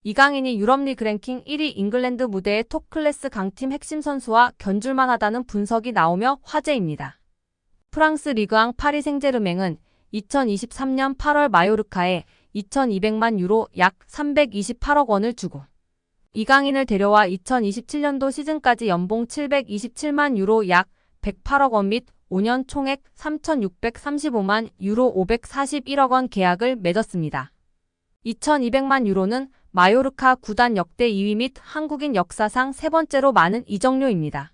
이강인이 유럽리그 랭킹 1위 잉글랜드 무대의 톱클래스 강팀 핵심 선수와 견줄만 하다는 분석이 나오며 화제입니다. 프랑스 리그앙 파리 생제르맹은 2023년 8월 마요르카에 2,200만 유로 약 328억 원을 주고 이강인을 데려와 2027년도 시즌까지 연봉 727만 유로 약 108억 원 및 5년 총액 3,635만 유로 541억 원 계약을 맺었습니다. 2,200만 유로는 마요르카 구단 역대 2위 및 한국인 역사상 세 번째로 많은 이적료입니다.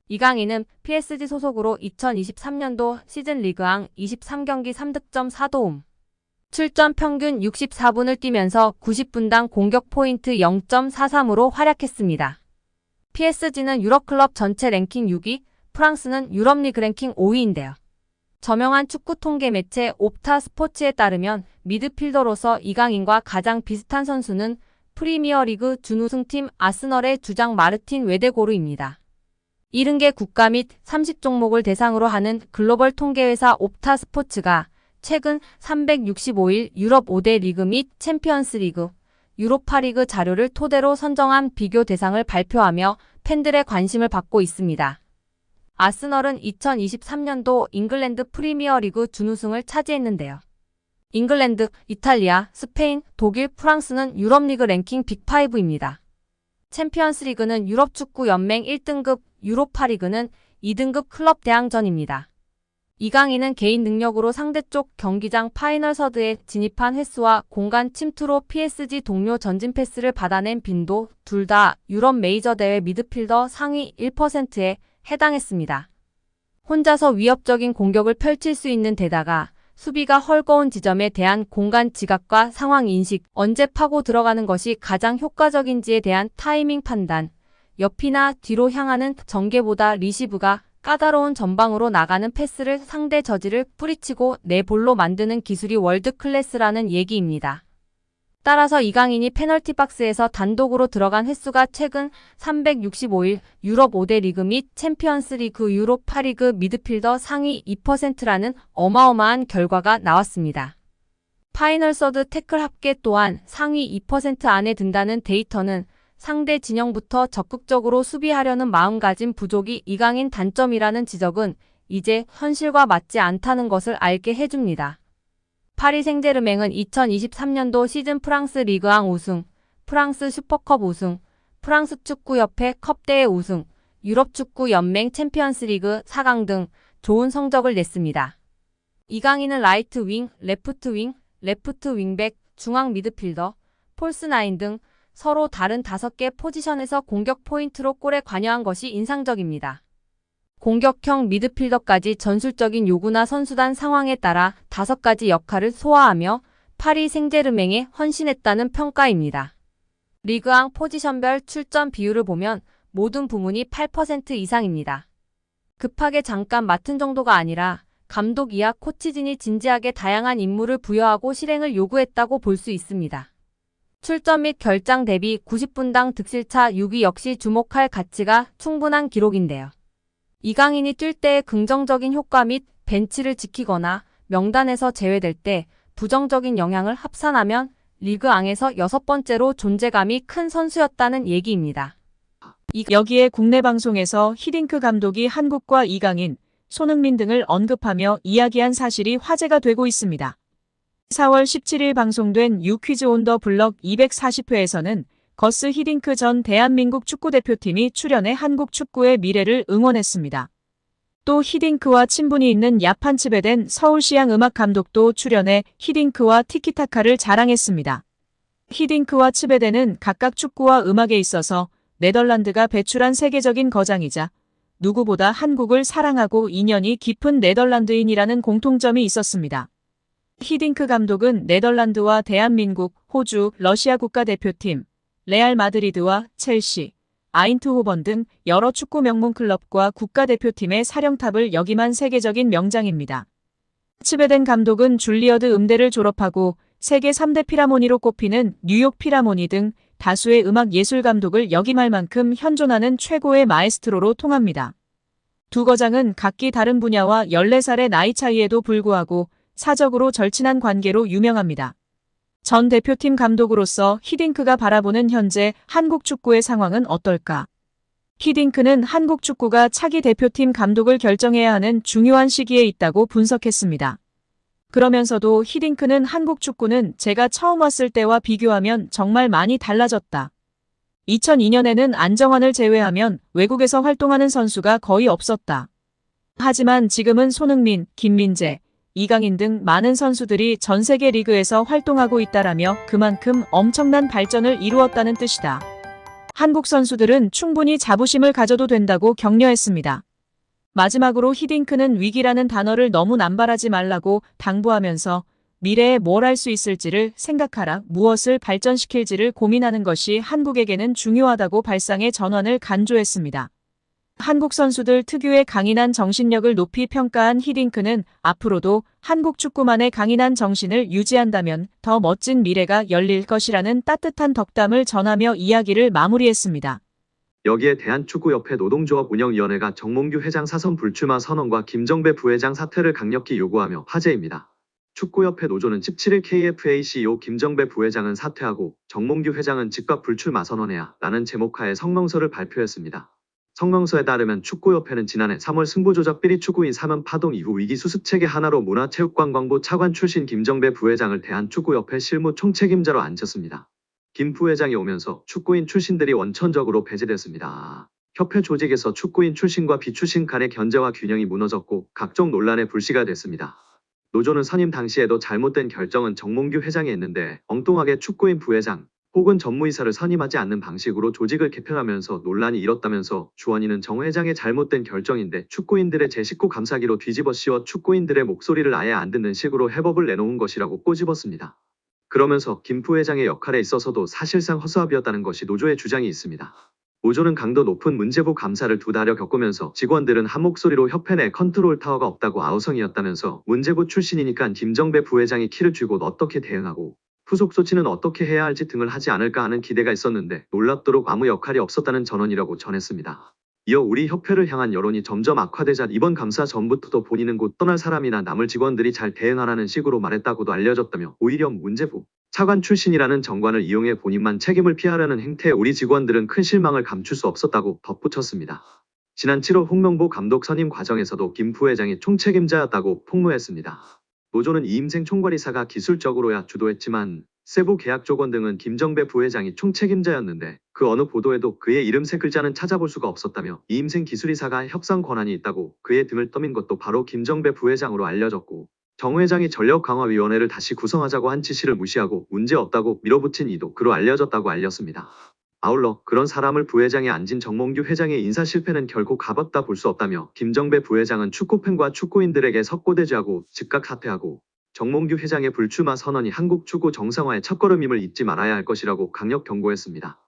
이강인은 PSG 소속으로 2023년도 시즌 리그앙 23경기 3득점 4도움, 출전 평균 64분을 뛰면서 90분당 공격 포인트 0.43으로 활약했습니다. PSG는 유럽클럽 전체 랭킹 6위, 프랑스는 유럽리그 랭킹 5위인데요. 저명한 축구 통계 매체 옵타 스포츠에 따르면 미드필더로서 이강인과 가장 비슷한 선수는 프리미어리그 준우승팀 아스널의 주장 마르틴 웨데고르입니다. 70개 국가 및 30종목을 대상으로 하는 글로벌 통계회사 옵타 스포츠가 최근 365일 유럽 5대 리그 및 챔피언스 리그, 유로파리그 자료를 토대로 선정한 비교 대상을 발표하며 팬들의 관심을 받고 있습니다. 아스널은 2023년도 잉글랜드 프리미어리그 준우승을 차지했는데요. 잉글랜드, 이탈리아, 스페인, 독일, 프랑스는 유럽리그 랭킹 빅5입니다. 챔피언스리그는 유럽축구연맹 1등급, 유로파리그는 2등급 클럽 대항전입니다. 이강인은 개인 능력으로 상대쪽 경기장 파이널 서드에 진입한 횟수와 공간 침투로 PSG 동료 전진 패스를 받아낸 빈도 둘 다 유럽 메이저 대회 미드필더 상위 1%에 해당했습니다. 혼자서 위협적인 공격을 펼칠 수 있는 데다가 수비가 헐거운 지점에 대한 공간 지각과 상황 인식, 언제 파고 들어가는 것이 가장 효과적인지에 대한 타이밍 판단, 옆이나 뒤로 향하는 전개보다 리시브가 까다로운 전방으로 나가는 패스를 상대 저지를 뿌리치고 내 볼로 만드는 기술이 월드 클래스라는 얘기입니다. 따라서 이강인이 페널티 박스에서 단독으로 들어간 횟수가 최근 365일 유럽 5대 리그 및 챔피언스 리그 유로파리그 미드필더 상위 2%라는 어마어마한 결과가 나왔습니다. 파이널 서드 태클 합계 또한 상위 2% 안에 든다는 데이터는 상대 진영부터 적극적으로 수비하려는 마음가짐 부족이 이강인 단점이라는 지적은 이제 현실과 맞지 않다는 것을 알게 해줍니다. 파리 생제르맹은 2023년도 시즌 프랑스 리그앙 우승, 프랑스 슈퍼컵 우승, 프랑스 축구협회 컵대회 우승, 유럽축구연맹 챔피언스리그 4강 등 좋은 성적을 냈습니다. 이강인은 라이트 윙, 레프트 윙, 레프트 윙백, 중앙 미드필더, 폴스9 등 서로 다른 5개 포지션에서 공격 포인트로 골에 관여한 것이 인상적입니다. 공격형 미드필더까지 전술적인 요구나 선수단 상황에 따라 5가지 역할을 소화하며 파리 생제르맹에 헌신했다는 평가입니다. 리그앙 포지션별 출전 비율을 보면 모든 부문이 8% 이상입니다. 급하게 잠깐 맡은 정도가 아니라 감독 이하 코치진이 진지하게 다양한 임무를 부여하고 실행을 요구했다고 볼 수 있습니다. 출전 및 결장 대비 90분당 득실차 6위 역시 주목할 가치가 충분한 기록인데요. 이강인이 뛸 때의 긍정적인 효과 및 벤치를 지키거나 명단에서 제외될 때 부정적인 영향을 합산하면 리그앙에서 6번째로 존재감이 큰 선수였다는 얘기입니다. 여기에 국내 방송에서 히딩크 감독이 한국과 이강인, 손흥민 등을 언급하며 이야기한 사실이 화제가 되고 있습니다. 4월 17일 방송된 유퀴즈 온 더 블럭 240회에서는 거스 히딩크 전 대한민국 축구대표팀이 출연해 한국 축구의 미래를 응원했습니다. 또 히딩크와 친분이 있는 야판츠베 된 서울시향 음악감독도 출연해 히딩크와 티키타카를 자랑했습니다. 히딩크와 츠베데는 각각 축구와 음악에 있어서 네덜란드가 배출한 세계적인 거장이자 누구보다 한국을 사랑하고 인연이 깊은 네덜란드인이라는 공통점이 있었습니다. 히딩크 감독은 네덜란드와 대한민국, 호주, 러시아 국가대표팀, 레알 마드리드와 첼시, 아인트호번 등 여러 축구 명문 클럽과 국가대표팀의 사령탑을 역임한 세계적인 명장입니다. 츠베덴 감독은 줄리어드 음대를 졸업하고 세계 3대 피라모니로 꼽히는 뉴욕 피라모니 등 다수의 음악 예술 감독을 역임할 만큼 현존하는 최고의 마에스트로로 통합니다. 두 거장은 각기 다른 분야와 14살의 나이 차이에도 불구하고 사적으로 절친한 관계로 유명합니다. 전 대표팀 감독으로서 히딩크가 바라보는 현재 한국 축구의 상황은 어떨까? 히딩크는 한국 축구가 차기 대표팀 감독을 결정해야 하는 중요한 시기에 있다고 분석했습니다. 그러면서도 히딩크는 한국 축구는 제가 처음 왔을 때와 비교하면 정말 많이 달라졌다. 2002년에는 안정환을 제외하면 외국에서 활동하는 선수가 거의 없었다. 하지만 지금은 손흥민, 김민재, 이강인 등 많은 선수들이 전 세계 리그에서 활동하고 있다라며 그만큼 엄청난 발전을 이루었다는 뜻이다. 한국 선수들은 충분히 자부심을 가져도 된다고 격려했습니다. 마지막으로 히딩크는 위기라는 단어를 너무 남발하지 말라고 당부하면서 미래에 뭘 할 수 있을지를 생각하라, 무엇을 발전시킬지를 고민하는 것이 한국에게는 중요하다고 발상의 전환을 간조했습니다. 한국 선수들 특유의 강인한 정신력을 높이 평가한 히딩크는 앞으로도 한국 축구만의 강인한 정신을 유지한다면 더 멋진 미래가 열릴 것이라는 따뜻한 덕담을 전하며 이야기를 마무리했습니다. 여기에 대한축구협회 노동조합운영위원회가 정몽규 회장 사선 불출마 선언과 김정배 부회장 사퇴를 강력히 요구하며 화제입니다. 축구협회 노조는 17일 KFA CEO 김정배 부회장은 사퇴하고 정몽규 회장은 즉각 불출마 선언해야 라는 제목하에 성명서를 발표했습니다. 성명서에 따르면 축구협회는 지난해 3월 승부조작 비리 추구인 사면 파동 이후 위기 수습체계 하나로 문화체육관광부 차관 출신 김정배 부회장을 대한축구협회 실무 총책임자로 앉혔습니다. 김 부회장이 오면서 축구인 출신들이 원천적으로 배제됐습니다. 협회 조직에서 축구인 출신과 비출신 간의 견제와 균형이 무너졌고 각종 논란에 불씨가 됐습니다. 노조는 선임 당시에도 잘못된 결정은 정몽규 회장이 했는데 엉뚱하게 축구인 부회장 혹은 전무이사를 선임하지 않는 방식으로 조직을 개편하면서 논란이 일었다면서 주원이는 정 회장의 잘못된 결정인데 축구인들의 제19 감사기로 뒤집어 씌워 축구인들의 목소리를 아예 안 듣는 식으로 해법을 내놓은 것이라고 꼬집었습니다. 그러면서 김 부회장의 역할에 있어서도 사실상 허수아비였다는 것이 노조의 주장이 있습니다. 노조는 강도 높은 문제부 감사를 2달여 겪으면서 직원들은 한 목소리로 협회 내 컨트롤 타워가 없다고 아우성이었다면서 문제부 출신이니까 김정배 부회장이 키를 쥐고 어떻게 대응하고 후속 조치는 어떻게 해야 할지 등을 하지 않을까 하는 기대가 있었는데 놀랍도록 아무 역할이 없었다는 전언이라고 전했습니다. 이어 우리 협회를 향한 여론이 점점 악화되자 이번 감사 전부터도 본인은 곧 떠날 사람이나 남을 직원들이 잘 대응하라는 식으로 말했다고도 알려졌다며 오히려 문제부 차관 출신이라는 정관을 이용해 본인만 책임을 피하려는 행태에 우리 직원들은 큰 실망을 감출 수 없었다고 덧붙였습니다. 지난 7월 홍명보 감독 선임 과정에서도 김 부회장이 총책임자였다고 폭로했습니다. 노조는 이임생 총괄이사가 기술적으로야 주도했지만 세부 계약 조건 등은 김정배 부회장이 총책임자였는데 그 어느 보도에도 그의 이름 3글자는 찾아볼 수가 없었다며 이임생 기술이사가 협상 권한이 있다고 그의 등을 떠민 것도 바로 김정배 부회장으로 알려졌고 정 회장이 전력강화위원회를 다시 구성하자고 한 지시를 무시하고 문제없다고 밀어붙인 이도 그로 알려졌다고 알렸습니다. 아울러 그런 사람을 부회장에 앉힌 정몽규 회장의 인사 실패는 결코 가볍다 볼 수 없다며 김정배 부회장은 축구팬과 축구인들에게 석고대죄하고 즉각 사퇴하고 정몽규 회장의 불출마 선언이 한국 축구 정상화의 첫걸음임을 잊지 말아야 할 것이라고 강력 경고했습니다.